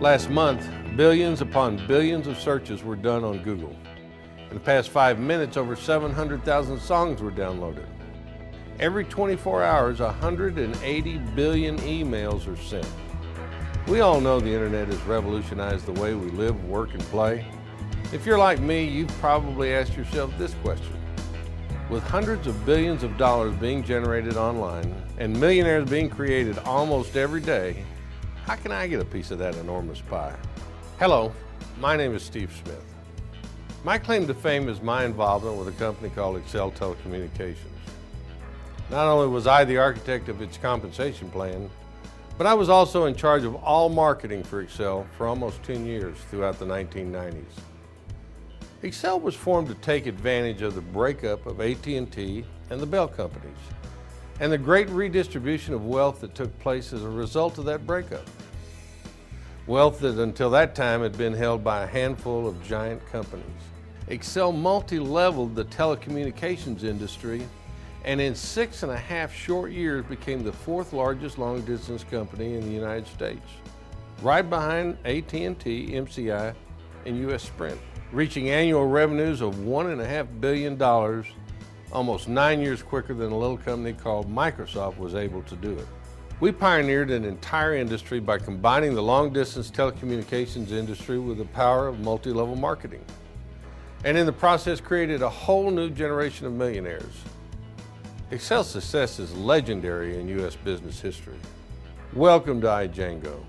Last month, billions upon billions of searches were done on Google. In the past 5 minutes, over 700,000 songs were downloaded. Every 24 hours, 180 billion emails are sent. We all know the internet has revolutionized the way we live, work, and play. If you're like me, you've probably asked yourself this question. With hundreds of billions of dollars being generated online and millionaires being created almost every day, how can I get a piece of that enormous pie? Hello, my name is Steve Smith. My claim to fame is my involvement with a company called Excel Telecommunications. Not only was I the architect of its compensation plan, but I was also in charge of all marketing for Excel for almost 10 years throughout the 1990s. Excel was formed to take advantage of the breakup of AT&T and the Bell companies, and the great redistribution of wealth that took place as a result of that breakup. Wealth that until that time had been held by a handful of giant companies. Excel multi-leveled the telecommunications industry, and in 6.5 short years became the 4th largest long-distance company in the United States, right behind AT&T, MCI, and US Sprint, reaching annual revenues of $1.5 billion, almost 9 years quicker than a little company called Microsoft was able to do it. We pioneered an entire industry by combining the long-distance telecommunications industry with the power of multi-level marketing, and in the process created a whole new generation of millionaires. Excel's success is legendary in U.S. business history. Welcome to iJango.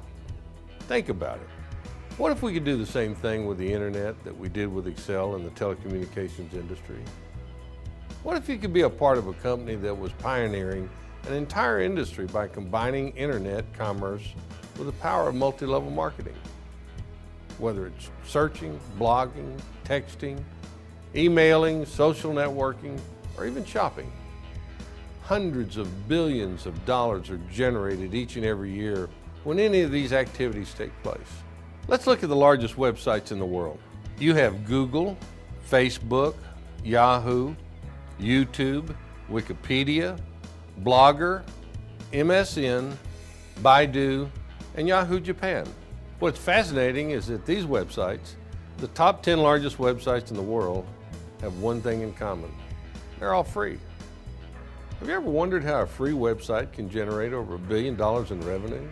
Think about it. What if we could do the same thing with the internet that we did with Excel in the telecommunications industry? What if you could be a part of a company that was pioneering an entire industry by combining internet commerce with the power of multi-level marketing? Whether it's searching, blogging, texting, emailing, social networking, or even shopping. Hundreds of billions of dollars are generated each and every year when any of these activities take place. Let's look at the largest websites in the world. You have Google, Facebook, Yahoo, YouTube, Wikipedia, Blogger, MSN, Baidu, and Yahoo Japan. What's fascinating is that these websites, the top 10 largest websites in the world, have one thing in common. They're all free. Have you ever wondered how a free website can generate over $1 billion in revenue?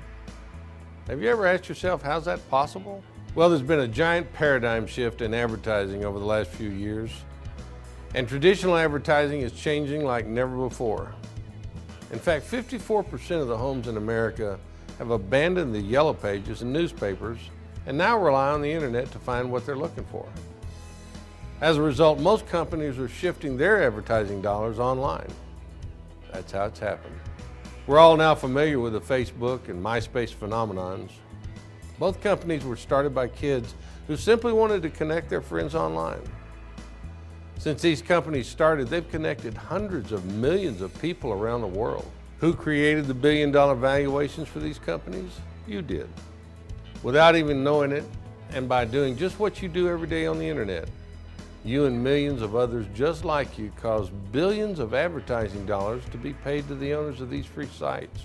Have you ever asked yourself, how's that possible? Well, there's been a giant paradigm shift in advertising over the last few years, and traditional advertising is changing like never before. In fact, 54% of the homes in America have abandoned the yellow pages in newspapers and now rely on the internet to find what they're looking for. As a result, most companies are shifting their advertising dollars online. That's how it's happened. We're all now familiar with the Facebook and MySpace phenomenons. Both companies were started by kids who simply wanted to connect their friends online. Since these companies started, they've connected hundreds of millions of people around the world. Who created the billion-dollar valuations for these companies? You did. Without even knowing it, and by doing just what you do every day on the internet, you and millions of others just like you caused billions of advertising dollars to be paid to the owners of these free sites.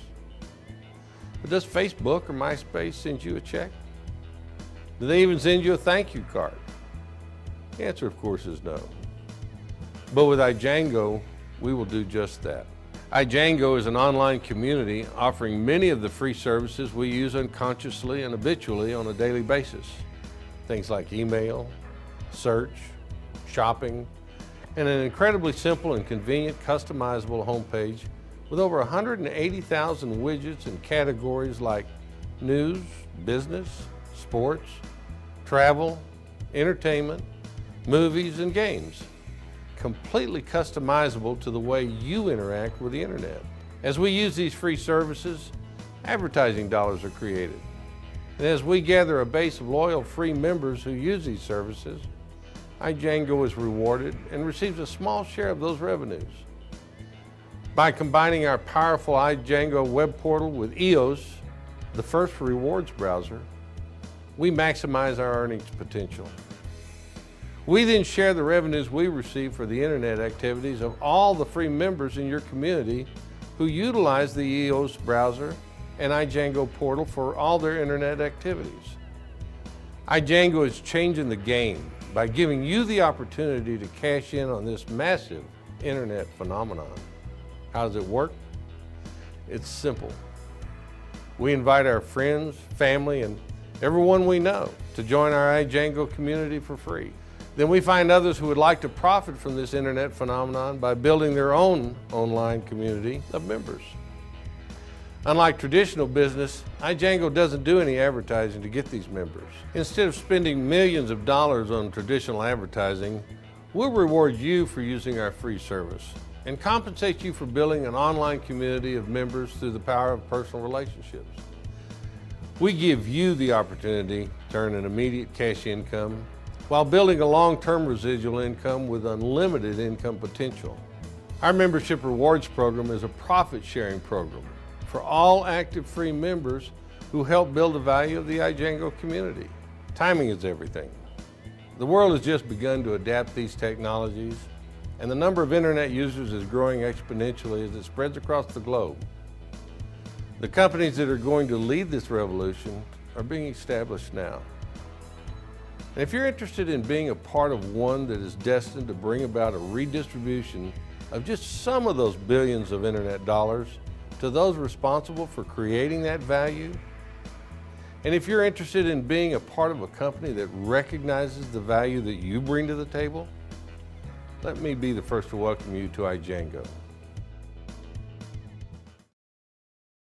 But does Facebook or MySpace send you a check? Do they even send you a thank you card? The answer, of course, is no. But with iJango, we will do just that. iJango is an online community offering many of the free services we use unconsciously and habitually on a daily basis. Things like email, search, shopping, and an incredibly simple and convenient customizable homepage with over 180,000 widgets and categories like news, business, sports, travel, entertainment, movies, and games. Completely customizable to the way you interact with the internet. As we use these free services, advertising dollars are created. And as we gather a base of loyal free members who use these services, iJango is rewarded and receives a small share of those revenues. By combining our powerful iJango web portal with EOS, the first rewards browser, we maximize our earnings potential. We then share the revenues we receive for the internet activities of all the free members in your community who utilize the EOS browser and iJango portal for all their internet activities. iJango is changing the game by giving you the opportunity to cash in on this massive internet phenomenon. How does it work? It's simple. We invite our friends, family, and everyone we know to join our iJango community for free. Then we find others who would like to profit from this internet phenomenon by building their own online community of members. Unlike traditional business, iJango doesn't do any advertising to get these members. Instead of spending millions of dollars on traditional advertising, we'll reward you for using our free service and compensate you for building an online community of members through the power of personal relationships. We give you the opportunity to earn an immediate cash income while building a long-term residual income with unlimited income potential. Our membership rewards program is a profit-sharing program for all active free members who help build the value of the iJango community. Timing is everything. The world has just begun to adapt these technologies, and the number of internet users is growing exponentially as it spreads across the globe. The companies that are going to lead this revolution are being established now. And if you're interested in being a part of one that is destined to bring about a redistribution of just some of those billions of internet dollars to those responsible for creating that value, and if you're interested in being a part of a company that recognizes the value that you bring to the table, let me be the first to welcome you to iJango.